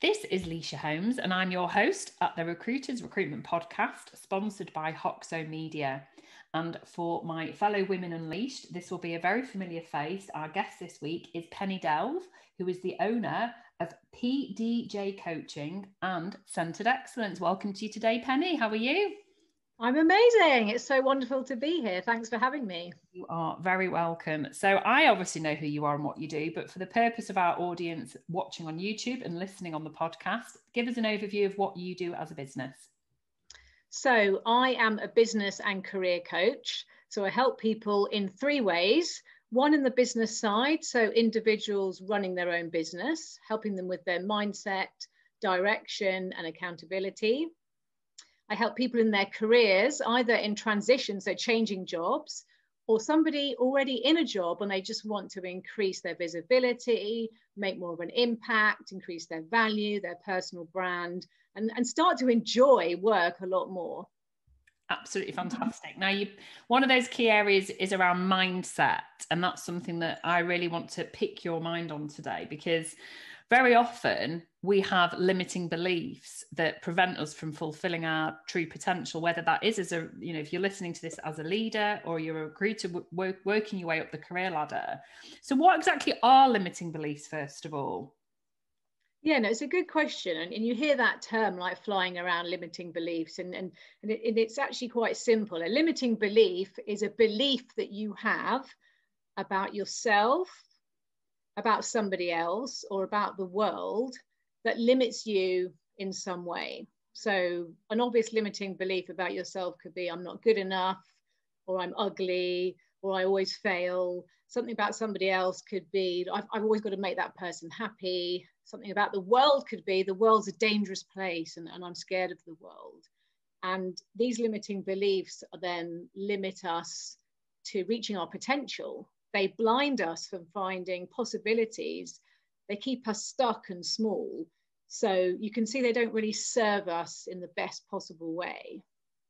This is Leisha Holmes, and I'm your host at the Recruitment podcast, sponsored by Hoxo Media. And for my fellow Women Unleashed, this will be a very familiar face. Our guest this week is Penny Delve, who is the owner of PDJ Coaching and Centered Excellence. Welcome to you today, Penny. How are you? I'm amazing. It's so wonderful to be here. Thanks for having me. You are very welcome. So I obviously know who you are and what you do, but for the purpose of our audience watching on YouTube and listening on the podcast, give us an overview of what you do as a business. So I am a business and career coach. So I help people in three ways. One, in the business side, so individuals running their own business, helping them with their mindset, direction, and accountability. I help people in their careers, either in transition, so changing jobs, or somebody already in a job and they just want to increase their visibility, make more of an impact, increase their value, their personal brand, and start to enjoy work a lot more. Absolutely fantastic. Now, one of those key areas is around mindset, and that's something that I really want to pick your mind on today, because very often we have limiting beliefs that prevent us from fulfilling our true potential, whether that is as a, if you're listening to this as a leader or you're a recruiter working your way up the career ladder. So what exactly are limiting beliefs, first of all? Yeah, no, it's a good question. And you hear that term like flying around, limiting beliefs. And it's actually quite simple. A limiting belief is a belief that you have about yourself, about somebody else, or about the world that limits you in some way. So an obvious limiting belief about yourself could be, I'm not good enough, or I'm ugly, or I always fail. Something about somebody else could be, I've always got to make that person happy. Something about the world could be, the world's a dangerous place and I'm scared of the world. And these limiting beliefs then limit us to reaching our potential. They blind us from finding possibilities. They keep us stuck and small. So you can see they don't really serve us in the best possible way.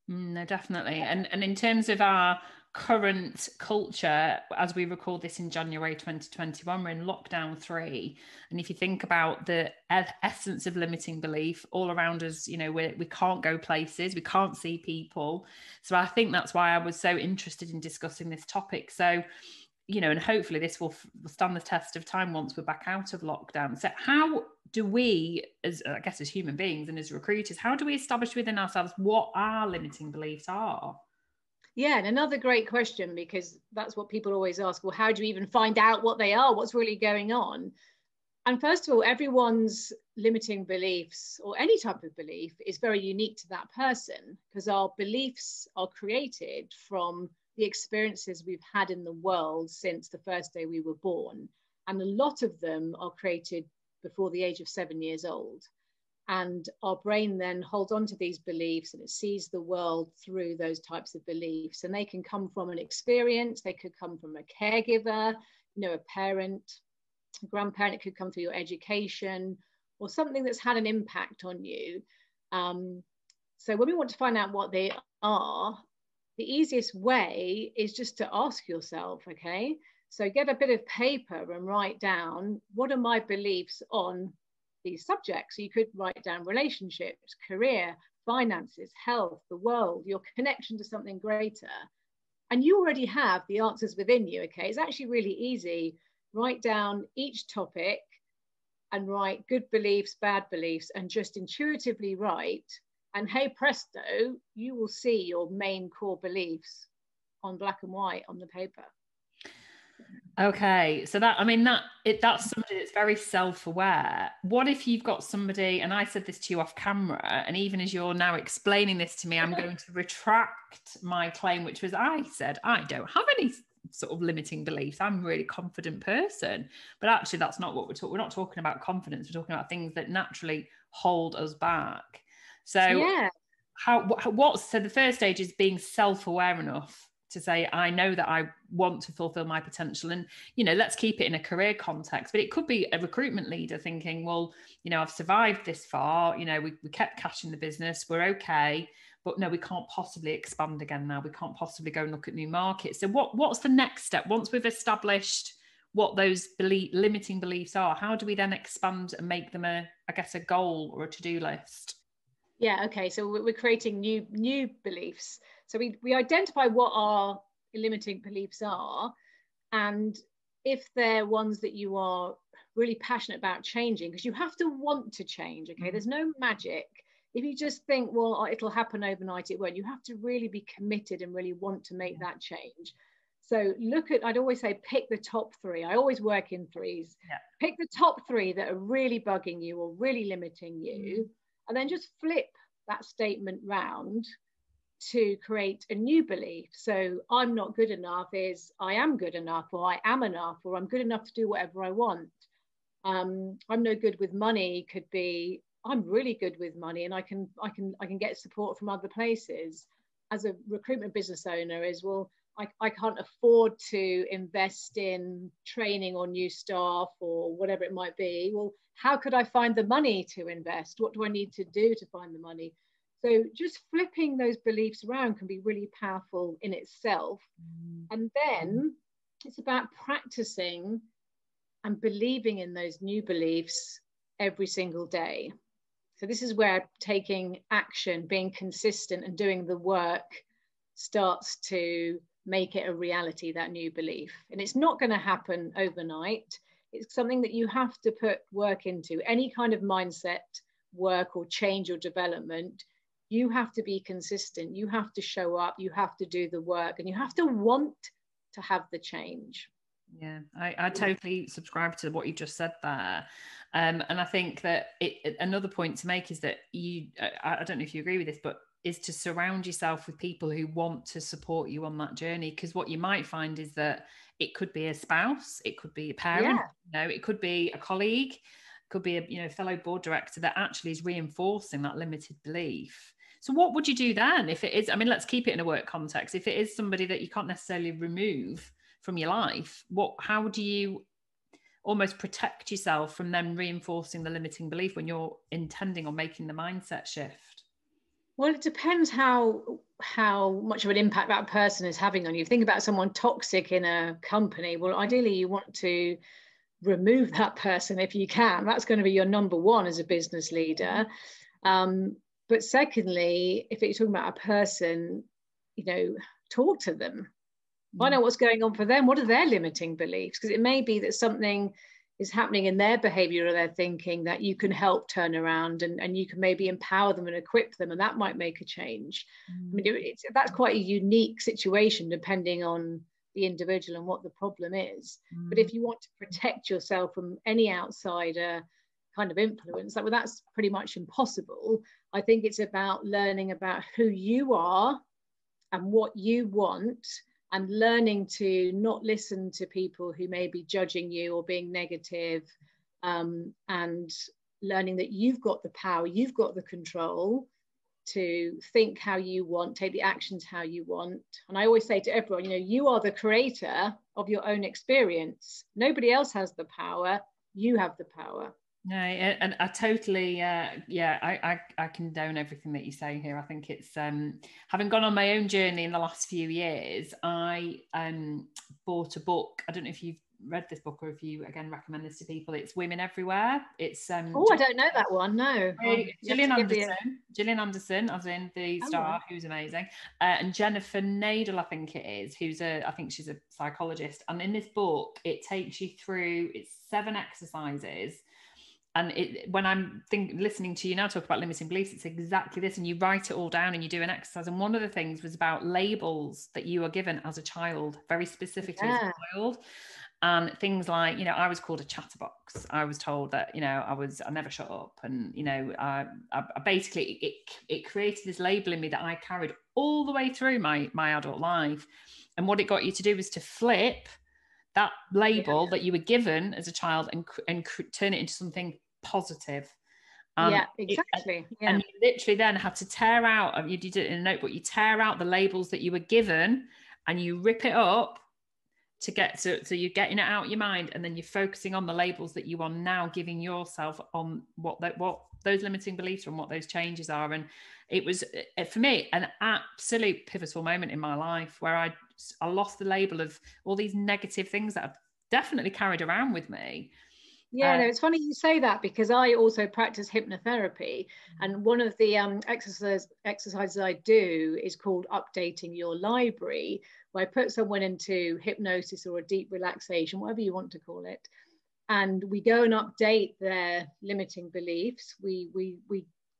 No, definitely. And in terms of our current culture, as we record this in January 2021, we're in lockdown 3. And if you think about the essence of limiting belief all around us, we can't go places, we can't see people. So I think that's why I was so interested in discussing this topic. So, and hopefully this will stand the test of time once we're back out of lockdown. So how do we, as human beings and as recruiters, how do we establish within ourselves what our limiting beliefs are? Yeah, and another great question, because that's what people always ask. Well, how do you even find out what they are? What's really going on? And first of all, everyone's limiting beliefs or any type of belief is very unique to that person, because our beliefs are created from the experiences we've had in the world since the first day we were born. And a lot of them are created before the age of 7 years old. And our brain then holds on to these beliefs and it sees the world through those types of beliefs. And they can come from an experience, they could come from a caregiver, a parent, a grandparent, it could come through your education or something that's had an impact on you. So when we want to find out what they are, the easiest way is just to ask yourself, okay? So get a bit of paper and write down, what are my beliefs on these subjects? So you could write down relationships, career, finances, health, the world, your connection to something greater. And you already have the answers within you, okay? It's actually really easy. Write down each topic and write good beliefs, bad beliefs, and just intuitively write. And hey presto, you will see your main core beliefs on black and white on the paper. Okay, so that's somebody that's very self-aware. What if you've got somebody, and I said this to you off camera, and even as you're now explaining this to me, I'm going to retract my claim, which was I said I don't have any sort of limiting beliefs. I'm a really confident person. But actually, that's not what we're talking. We're not talking about confidence. We're talking about things that naturally hold us back. So yeah. So the first stage is being self-aware enough to say, I know that I want to fulfill my potential. And, let's keep it in a career context, but it could be a recruitment leader thinking, well, I've survived this far, we kept cash in the business, we're okay, but no, we can't possibly expand again now. We can't possibly go and look at new markets. So what's the next step? Once we've established what those limiting beliefs are, how do we then expand and make them a goal or a to-do list? Yeah, okay. So we're creating new beliefs. So we identify what our limiting beliefs are, and if they're ones that you are really passionate about changing, because you have to want to change, okay? There's no magic. If you just think, well, it'll happen overnight, it won't. You have to really be committed and really want to make that change. So I'd always say, pick the top 3. I always work in 3s. Yeah. Pick the top 3 that are really bugging you or really limiting you, and then just flip that statement round to create a new belief. So I'm not good enough is I am good enough, or I am enough, or I'm good enough to do whatever I want. I'm no good with money could be I'm really good with money, and I can get support from other places. As a recruitment business owner, is, well, I can't afford to invest in training or new staff or whatever it might be. Well, how could I find the money to invest? What do I need to do to find the money? So just flipping those beliefs around can be really powerful in itself. And then it's about practicing and believing in those new beliefs every single day. So this is where taking action, being consistent and doing the work starts to make it a reality, that new belief. And it's not going to happen overnight. It's something that you have to put work into. Any kind of mindset work or change or development, you have to be consistent. You have to show up, you have to do the work, and you have to want to have the change. Yeah, I totally subscribe to what you just said there. And I think that another point to make is that I don't know if you agree with this, but is to surround yourself with people who want to support you on that journey. Because what you might find is that it could be a spouse, it could be a parent, it could be a colleague, it could be a fellow board director that actually is reinforcing that limited belief. So what would you do then if it is, I mean, let's keep it in a work context. If it is somebody that you can't necessarily remove from your life, how do you almost protect yourself from them reinforcing the limiting belief when you're intending on making the mindset shift? Well, it depends how much of an impact that person is having on you. Think about someone toxic in a company. Well, ideally you want to remove that person if you can. That's going to be your number one as a business leader. But secondly, if you're talking about a person, talk to them. Find out what's going on for them. What are their limiting beliefs? Because it may be that something is happening in their behavior or their thinking that you can help turn around, and you can maybe empower them and equip them, and that might make a change. I mean, that's quite a unique situation depending on the individual and what the problem is. But if you want to protect yourself from any outsider kind of influence, that's pretty much impossible. I think it's about learning about who you are and what you want, and learning to not listen to people who may be judging you or being negative, and learning that you've got the power, you've got the control to think how you want, take the actions how you want. And I always say to everyone, you are the creator of your own experience. Nobody else has the power. You have the power. No, and I totally, I condone everything that you say here. I think it's, having gone on my own journey in the last few years, I bought a book. I don't know if you've read this book or if you, again, recommend this to people. It's Women Everywhere. It's I don't know that one, no. Gillian Anderson, as in the star, who's amazing, and Jennifer Nadel, I think it is, I think she's a psychologist. And in this book, it takes you through, it's 7 exercises. And when I'm listening to you now talk about limiting beliefs, it's exactly this. And you write it all down and you do an exercise. And one of the things was about labels that you were given as a child, very specifically as a child. And things like, I was called a chatterbox. I was told that, I never shut up. And, I basically, it created this label in me that I carried all the way through my adult life. And what it got you to do was to flip that label that you were given as a child and turn it into something positive. Exactly. And you literally then had to tear out, you did it in a notebook, you tear out the labels that you were given and you rip it up to get so you're getting it out of your mind, and then you're focusing on the labels that you are now giving yourself on what those limiting beliefs are and what those changes are. And it was, for me, an absolute pivotal moment in my life where I lost the label of all these negative things that I've definitely carried around with me. Yeah, no, it's funny you say that, because I also practice hypnotherapy, and one of the exercises I do is called updating your library, where I put someone into hypnosis or a deep relaxation, whatever you want to call it, and we go and update their limiting beliefs. We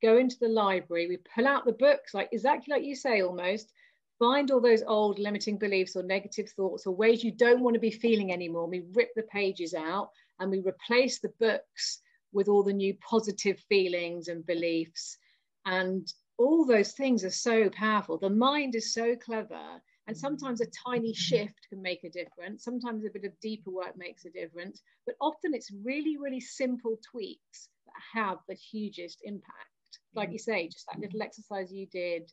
go into the library, we pull out the books, like exactly like you say, almost find all those old limiting beliefs or negative thoughts or ways you don't want to be feeling anymore. We rip the pages out and we replace the books with all the new positive feelings and beliefs. And all those things are so powerful. The mind is so clever. And sometimes a tiny shift can make a difference. Sometimes a bit of deeper work makes a difference. But often it's really, really simple tweaks that have the hugest impact. Like you say, just that little exercise you did.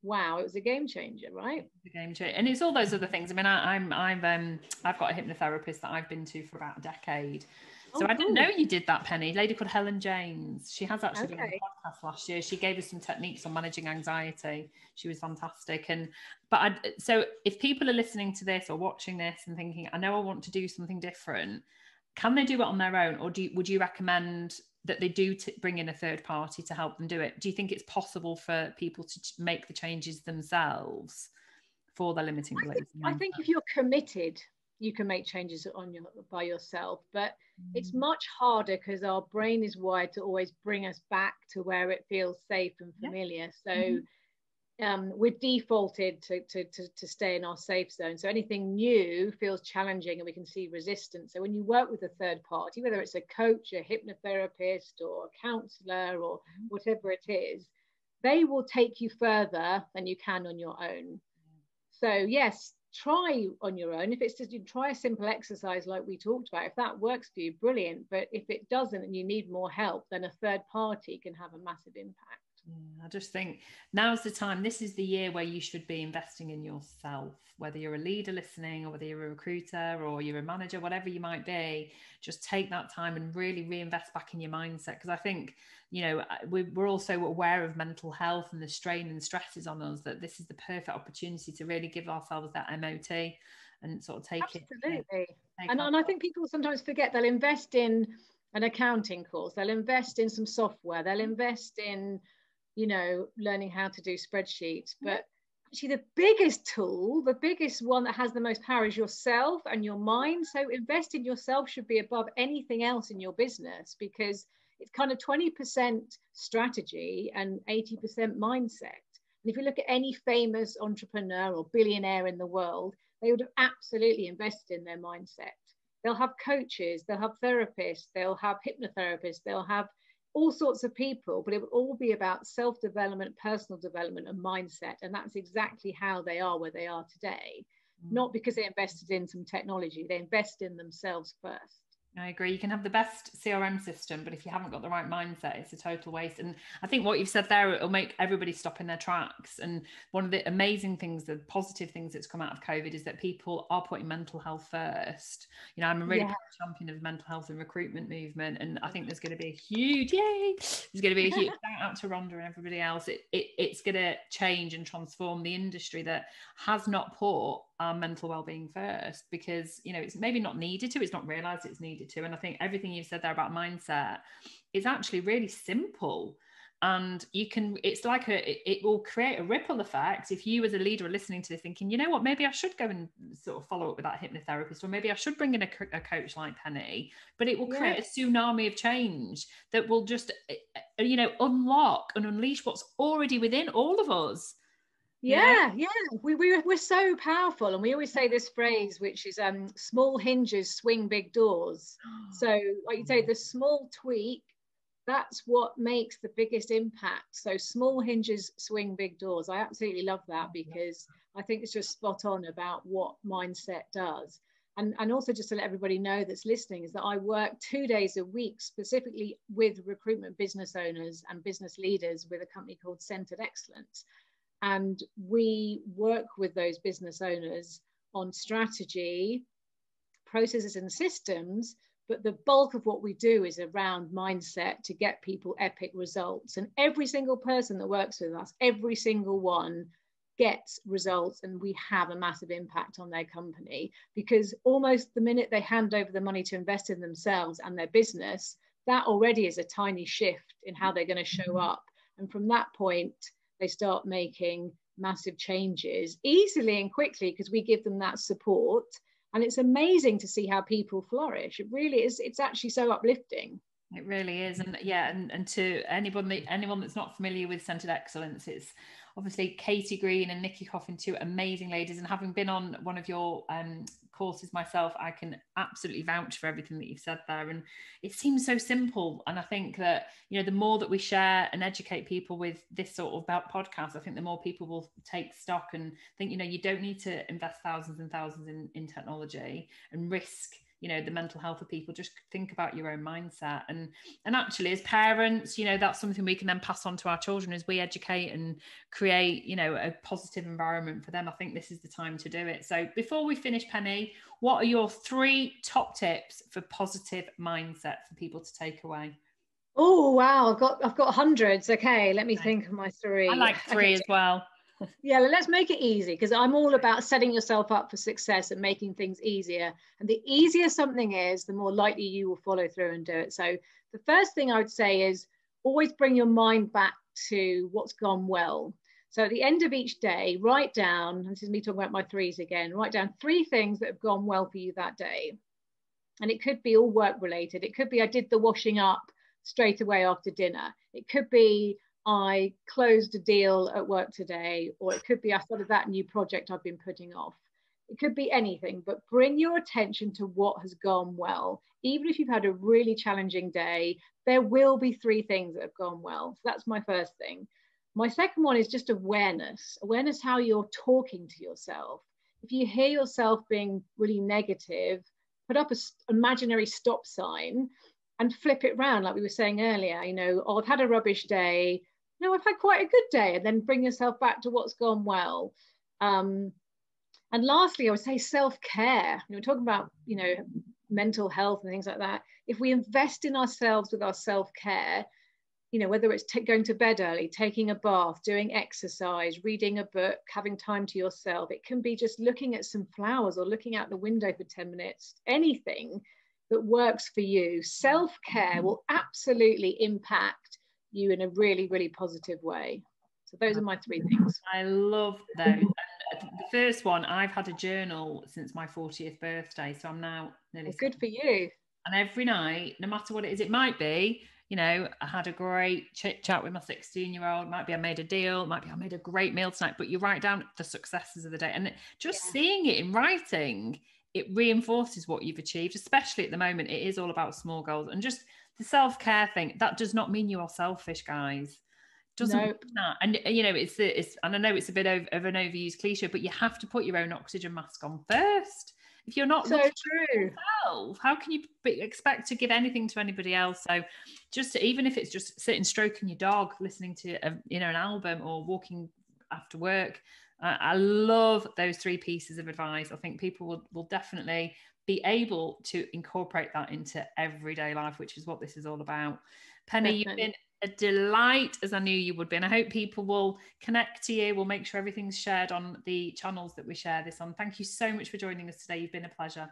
Wow, it was a game changer, right? A game changer, and it's all those other things. I mean, I've got a hypnotherapist that I've been to for about a decade. So I didn't know you did that, Penny. A lady called Helen James. She has actually been on the podcast last year. She gave us some techniques on managing anxiety. She was fantastic. So if people are listening to this or watching this and thinking, I know I want to do something different, can they do it on their own, or would you recommend that they do bring in a third party to help them do it? Do you think it's possible for people to make the changes themselves for their limiting beliefs? I think if you're committed, you can make changes by yourself, but it's much harder because our brain is wired to always bring us back to where it feels safe and familiar. So we're defaulted to stay in our safe zone. So anything new feels challenging and we can see resistance. So when you work with a third party, whether it's a coach, a hypnotherapist, or a counselor, or whatever it is, they will take you further than you can on your own. So yes, try on your own. If it's just, you try a simple exercise like we talked about, if that works for you, brilliant. But if it doesn't and you need more help, then a third party can have a massive impact. I just think now's the time. This is the year where you should be investing in yourself, whether you're a leader listening or whether you're a recruiter or you're a manager, whatever you might be. Just take that time and really reinvest back in your mindset, because I think, you know, we're also aware of mental health and the strain and stresses on us, that this is the perfect opportunity to really give ourselves that MOT and sort of take Absolutely. it. And I think people sometimes forget they'll invest in an accounting course, they'll invest in some software, they'll invest in, you know, learning how to do spreadsheets. But actually the biggest tool, the biggest one that has the most power is yourself and your mind. So invest in yourself should be above anything else in your business, because it's kind of 20% strategy and 80% mindset. And if you look at any famous entrepreneur or billionaire in the world, they would have absolutely invested in their mindset. They'll have coaches, they'll have therapists, they'll have hypnotherapists, they'll have all sorts of people, but it will all be about self-development, personal development, and mindset. And that's exactly how they are where they are today. Not because they invested in some technology, they invest in themselves first. I agree. You can have the best CRM system, but if you haven't got the right mindset, it's a total waste. And I think what you've said there, it'll make everybody stop in their tracks. And one of the amazing things, the positive things that's come out of COVID, is that people are putting mental health first. You know, I'm a really big champion of the mental health and recruitment movement. And I think there's going to be a huge, there's going to be a huge shout out to Rhonda and everybody else. It's going to change and transform the industry that has not put our mental well-being first, because, you know, it's maybe not needed to, it's not realized it's needed to. And I think everything you've said there about mindset is actually really simple, and you can, it's like it will create a ripple effect. If you as a leader are listening to this thinking, you know what, maybe I should go and sort of follow up with that hypnotherapist, or maybe I should bring in a coach like Penny, but it will create a tsunami of change that will just, you know, unlock and unleash what's already within all of us. We're so powerful, and we always say this phrase, which is small hinges swing big doors. So like you say, the small tweak, that's what makes the biggest impact. So small hinges swing big doors. I absolutely love that, because I think it's just spot on about what mindset does. And also, just to let everybody know that's listening, is that I work 2 days a week specifically with recruitment business owners and business leaders with a company called Centered Excellence. And we work with those business owners on strategy, processes, and systems. But the bulk of what we do is around mindset to get people epic results. And every single person that works with us, every single one gets results and we have a massive impact on their company, because almost the minute they hand over the money to invest in themselves and their business, that already is a tiny shift in how they're going to show up. And from that point, they start making massive changes easily and quickly because we give them that support. And it's amazing to see how people flourish. It really is. It's actually so uplifting. It really is. And yeah, and to anyone that's not familiar with Centered Excellence, it's obviously Katie Green and Nikki Coffin, two amazing ladies. And having been on one of your courses myself, I can absolutely vouch for everything that you've said there. And it seems so simple. And I think that, you know, the more that we share and educate people with this sort of about podcasts, I think the more people will take stock and think, you know, you don't need to invest thousands and thousands in technology and risk, you know, the mental health of people. Just think about your own mindset. And actually, as parents, you know, that's something we can then pass on to our children as we educate and create, you know, a positive environment for them. I think this is the time to do it. So before we finish, Penny, what are your 3 top tips for positive mindset for people to take away? Oh, wow. I've got hundreds. Okay, let me think of my 3. I like 3 as well. Yeah, let's make it easy, because I'm all about setting yourself up for success and making things easier. And the easier something is, the more likely you will follow through and do it. So the first thing I would say is always bring your mind back to what's gone well. So at the end of each day, write down, this is me talking about my 3s again, write down 3 things that have gone well for you that day. And it could be all work related. It could be I did the washing up straight away after dinner. It could be I closed a deal at work today, or it could be I started that new project I've been putting off. It could be anything, but bring your attention to what has gone well. Even if you've had a really challenging day, there will be 3 things that have gone well. So that's my first thing. My second one is just awareness. Awareness how you're talking to yourself. If you hear yourself being really negative, put up an imaginary stop sign and flip it around, like we were saying earlier. You know, oh, I've had a rubbish day. No, I've had quite a good day. And then bring yourself back to what's gone well. And lastly, I would say self-care. You know, we're talking about, you know, mental health and things like that. If we invest in ourselves with our self-care, you know, whether it's going to bed early, taking a bath, doing exercise, reading a book, having time to yourself. It can be just looking at some flowers or looking out the window for 10 minutes, anything that works for you. Self-care will absolutely impact you in a really, really positive way. So those are my 3 things. I love those. And the first one, I've had a journal since my 40th birthday. So I'm now nearly good for you. And every night, no matter what it is, it might be, you know, I had a great chit chat with my 16-year-old. Might be I made a deal. Might be I made a great meal tonight. But you write down the successes of the day. And just seeing it in writing, it reinforces what you've achieved, especially at the moment. It is all about small goals. And just the self-care thing, that does not mean you are selfish, guys. Doesn't mean that. And, you know, it's and I know it's a bit of an overused cliche, but you have to put your own oxygen mask on first. If you're not so true, yourself, how can you expect to give anything to anybody else? So just even if it's just sitting stroking your dog, listening to you know, an album, or walking after work, I love those 3 pieces of advice. I think people will definitely be able to incorporate that into everyday life, which is what this is all about. Penny, You've been a delight, as I knew you would be. And I hope people will connect to you. We'll make sure everything's shared on the channels that we share this on. Thank you so much for joining us today. You've been a pleasure.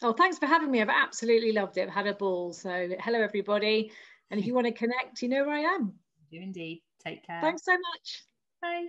Oh, thanks for having me. I've absolutely loved it. I've had a ball. So hello, everybody. And if you want to connect, you know where I am. You do indeed. Take care. Thanks so much. Bye.